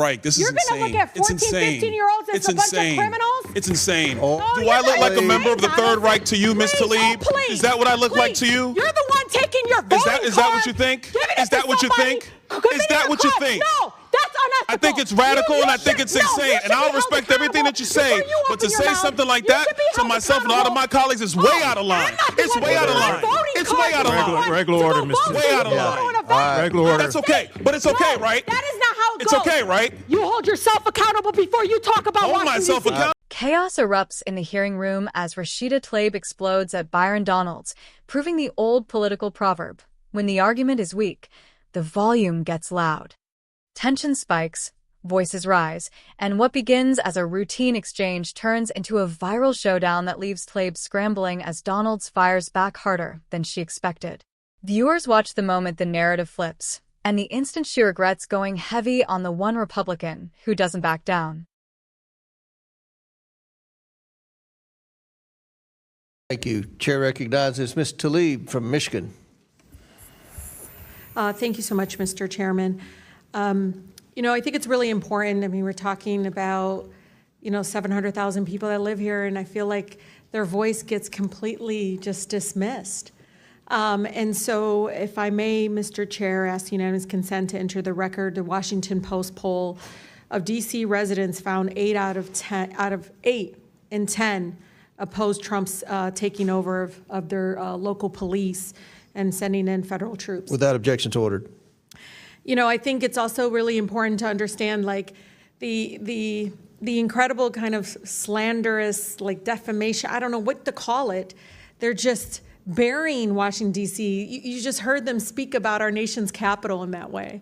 Right, this is insane. You're going to look at 14, 15-year-olds as a bunch of criminals? It's insane. Oh, Do I look like a member of the Third Reich to you, Ms. Tlaib? Please, is that what I look like to you? You're the one taking your voting card. Is that what you think? Is that what you think? Is that what you think? No, that's unethical. I think it's radical and I think it's insane. And I'll respect everything that you say. But to say something like that to myself and a lot of my colleagues is way out of line. It's way out of line. It's way out of line. Regular order, Mr. Way out of line. Regular order. That's okay. But it's okay, right? That is not how it goes. It's okay, right? You hold yourself accountable before you talk about Hold myself accountable. Chaos erupts in the hearing room as Rashida Tlaib explodes at Byron Donalds, proving the old political proverb, when the argument is weak, the volume gets loud. Tension spikes, voices rise, and what begins as a routine exchange turns into a viral showdown that leaves Tlaib scrambling as Donalds fires back harder than she expected. Viewers watch the moment the narrative flips, and the instant she regrets going heavy on the one Republican who doesn't back down. Thank you. Chair recognizes Ms. Tlaib from Michigan. Thank you so much, Mr. Chairman. You know, I think it's really important. I mean, we're talking about, 700,000 people that live here, and I feel like their voice gets completely just dismissed. And so, if I may, Mr. Chair, ask unanimous consent to enter the record. The Washington Post poll of D.C. residents found 8 out of 8 in 10 opposed Trump's taking over of their local police and sending in federal troops. Without objections ordered. I think it's also really important to understand, like, the incredible kind of slanderous, like, defamation. I don't know what to call it. They're just burying Washington, D.C. You just heard them speak about our nation's capital in that way,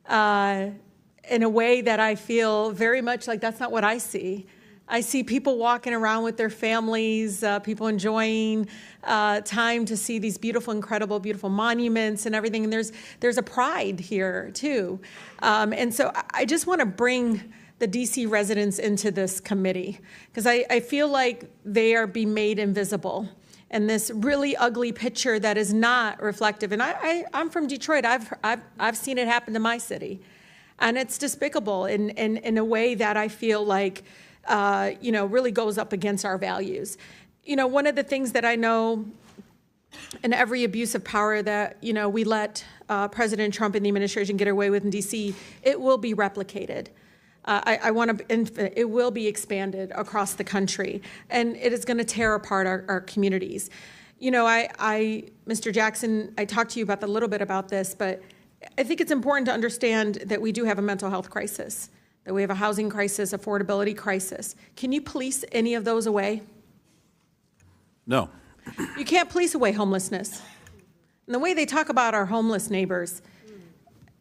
in a way that I feel very much like that's not what I see. I see people walking around with their families, people enjoying time to see these beautiful, incredible, beautiful monuments and everything. And there's a pride here, too. And so I just want to bring the D.C. residents into this committee, because I feel like they are being made invisible. And this really ugly picture that is not reflective. And I'm from Detroit. I've seen it happen to my city. And it's despicable in a way that I feel like really goes up against our values. One of the things that I know in every abuse of power that, we let President Trump and the administration get away with in D.C., it will be replicated. It will be expanded across the country, and it is going to tear apart our communities. Mr. Jackson, I talked to you about a little bit about this, but I think it's important to understand that we do have a mental health crisis, that we have a housing crisis, affordability crisis. Can you police any of those away? No. You can't police away homelessness. And the way they talk about our homeless neighbors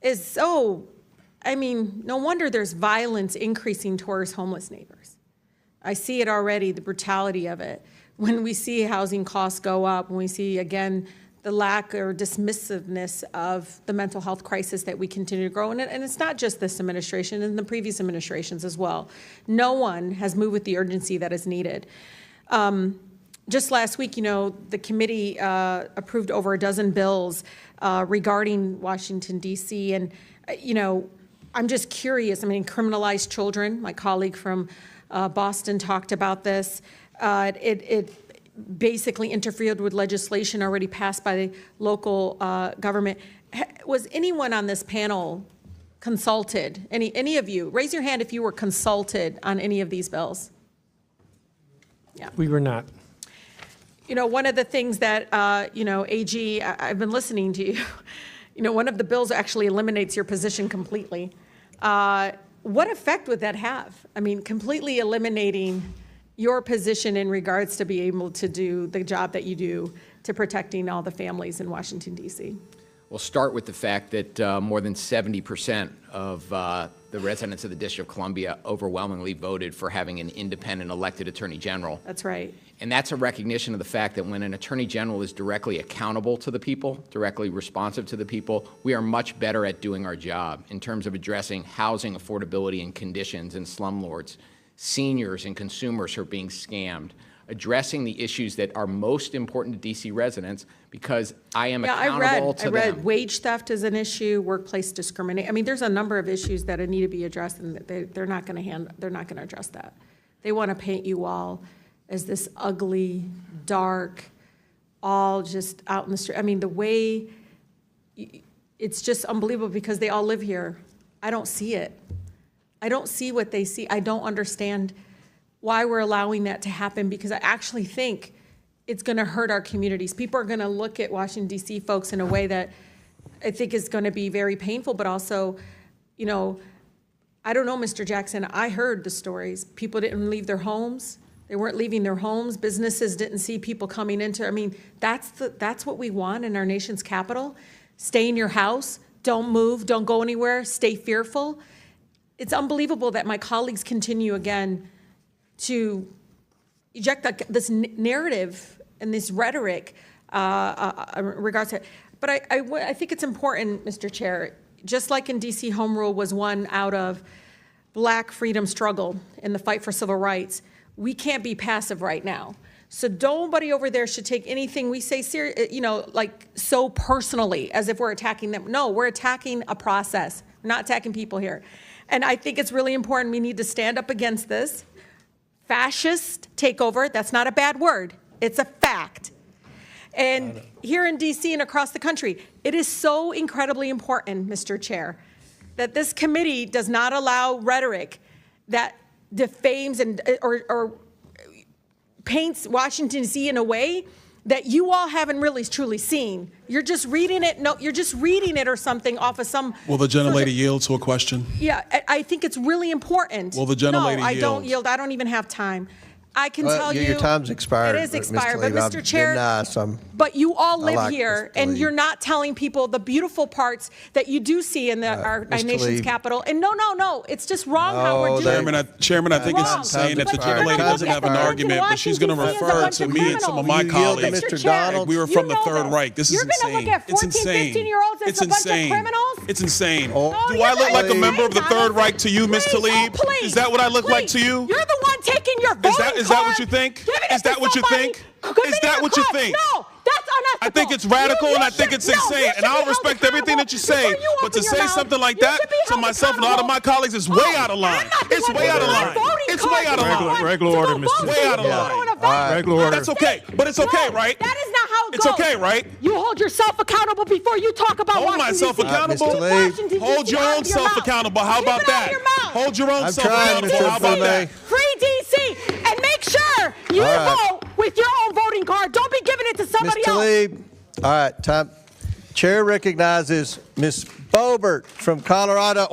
is so, no wonder there's violence increasing towards homeless neighbors. I see it already, the brutality of it. When we see housing costs go up, when we see, again, the lack or dismissiveness of the mental health crisis that we continue to grow. And it's not just this administration, and the previous administrations as well. No one has moved with the urgency that is needed. Just last week, the committee approved over a dozen bills regarding Washington, D.C. And, I'm just curious. Criminalized children. My colleague from Boston talked about this. It basically interfered with legislation already passed by the local government. Was anyone on this panel consulted? Any of you? Raise your hand if you were consulted on any of these bills. Yeah. We were not. One of the things that, AG, I've been listening to you. One of the bills actually eliminates your position completely. What effect would that have? Completely eliminating your position in regards to be able to do the job that you do to protecting all the families in Washington, D.C.? We'll start with the fact that more than 70% of the residents of the District of Columbia overwhelmingly voted for having an independent elected attorney general. That's right. And that's a recognition of the fact that when an attorney general is directly accountable to the people, directly responsive to the people, we are much better at doing our job in terms of addressing housing affordability and conditions in slumlords, seniors and consumers who are being scammed, addressing the issues that are most important to D.C. residents, because I am accountable to them. I read wage theft is an issue, workplace discrimination. I mean, there's a number of issues that need to be addressed, and they're not going to address that. They want to paint you all as this ugly, dark, all just out in the street. I mean, the way, it's just unbelievable because they all live here. I don't see it. I don't see what they see. I don't understand why we're allowing that to happen, because I actually think it's going to hurt our communities. People are going to look at Washington, D.C. folks in a way that I think is going to be very painful, but also, you know, I don't know, Mr. Jackson, I heard the stories. People didn't leave their homes. They weren't leaving their homes. Businesses didn't see people coming into, I mean, that's what we want in our nation's capital. Stay in your house, don't move, don't go anywhere, stay fearful. It's unbelievable that my colleagues continue again to eject this narrative and this rhetoric in regards to it. But I think it's important, Mr. Chair, just like in D.C., home rule was one out of Black freedom struggle in the fight for civil rights, we can't be passive right now. So nobody over there should take anything we say like so personally as if we're attacking them. No, we're attacking a process. We're not attacking people here. And I think it's really important. We need to stand up against this fascist takeover. That's not a bad word. It's a fact. And here in D.C. and across the country, it is so incredibly important, Mr. Chair, that this committee does not allow rhetoric that defames or paints Washington, D.C. in a way that you all haven't really truly seen. You're just reading it. No, you're just reading it or something off of some. Will the gentlelady yield to a question? Yeah, I think it's really important. Will the gentlelady yield? No, I don't yield. I don't even have time. I can tell you. Your time's expired. It is expired, but Mr. Chair, nice. but you all live here, and you're not telling people the beautiful parts that you do see in our nation's capital. And no, it's just wrong how we're doing it. Chairman, I think it's insane if the gentlelady doesn't have an argument, but she's going to refer to me and some of my colleagues. Mr. Donald, we were from the Third Reich. This is insane. You're going to look at 14, 15-year-olds as a bunch of criminals? It's insane. Do I look like a member of the Third Reich to you, Ms. Tlaib? Please. Is that what I look like to you? You're the one taking your voting card. Is that what you think? Is that what you think? Is that what you think? No, that's unethical. I think it's radical and I think it's insane. And I'll respect everything that you say. But to say something like that to myself and a lot of my colleagues is way out of line. It's way out of line. It's way out of line. Regular order, Mr. Way out of line. Regular order. That's okay. But it's okay, right? That is not how it goes. It's okay, right? You hold yourself accountable before you talk about Hold myself accountable. Hold your own self accountable. How about that? Hold your own self accountable. How about that? Free DC and make sure you vote with your own voting card. Don't be giving it to somebody else. Tlaib. All right, time. Chair recognizes Ms. Boebert from Colorado.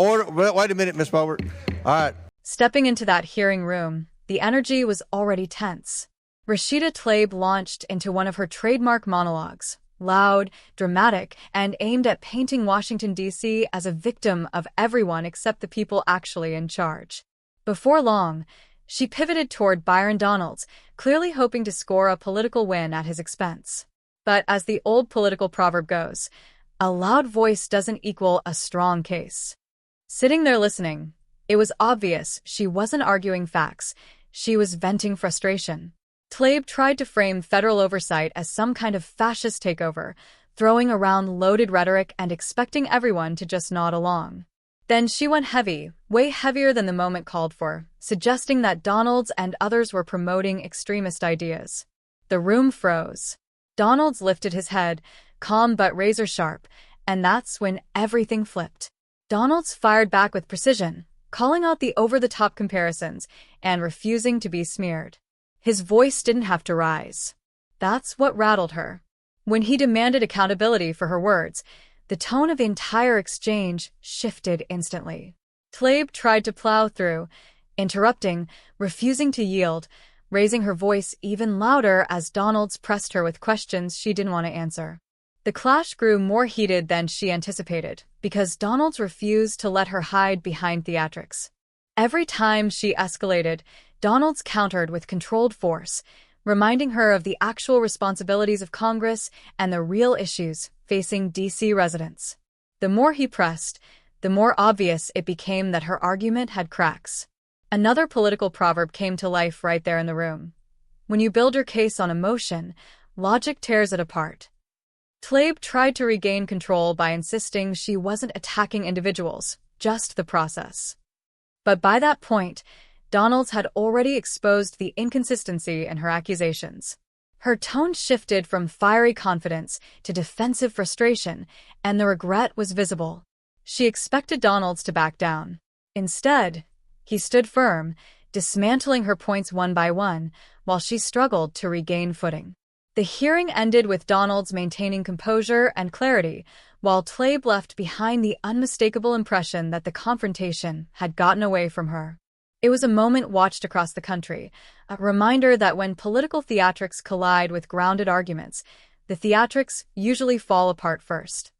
Wait a minute, Ms. Boebert. All right. Stepping into that hearing room, the energy was already tense. Rashida Tlaib launched into one of her trademark monologues, loud, dramatic, and aimed at painting Washington, D.C. as a victim of everyone except the people actually in charge. Before long, she pivoted toward Byron Donalds, clearly hoping to score a political win at his expense. But as the old political proverb goes, a loud voice doesn't equal a strong case. Sitting there listening, it was obvious she wasn't arguing facts. She was venting frustration. Tlaib tried to frame federal oversight as some kind of fascist takeover, throwing around loaded rhetoric and expecting everyone to just nod along. Then she went heavy, way heavier than the moment called for, suggesting that Donalds and others were promoting extremist ideas. The room froze. Donalds lifted his head, calm but razor-sharp, and that's when everything flipped. Donalds fired back with precision, calling out the over-the-top comparisons and refusing to be smeared. His voice didn't have to rise. That's what rattled her. When he demanded accountability for her words, the tone of the entire exchange shifted instantly. Tlaib tried to plow through, interrupting, refusing to yield, raising her voice even louder as Donalds pressed her with questions she didn't want to answer. The clash grew more heated than she anticipated, because Donalds refused to let her hide behind theatrics. Every time she escalated, Donalds countered with controlled force, reminding her of the actual responsibilities of Congress and the real issues facing D.C. residents. The more he pressed, the more obvious it became that her argument had cracks. Another political proverb came to life right there in the room. When you build your case on emotion, logic tears it apart. Tlaib tried to regain control by insisting she wasn't attacking individuals, just the process. But by that point, Donalds had already exposed the inconsistency in her accusations. Her tone shifted from fiery confidence to defensive frustration, and the regret was visible. She expected Donalds to back down. Instead, he stood firm, dismantling her points one by one, while she struggled to regain footing. The hearing ended with Donalds maintaining composure and clarity, while Tlaib left behind the unmistakable impression that the confrontation had gotten away from her. It was a moment watched across the country, a reminder that when political theatrics collide with grounded arguments, the theatrics usually fall apart first.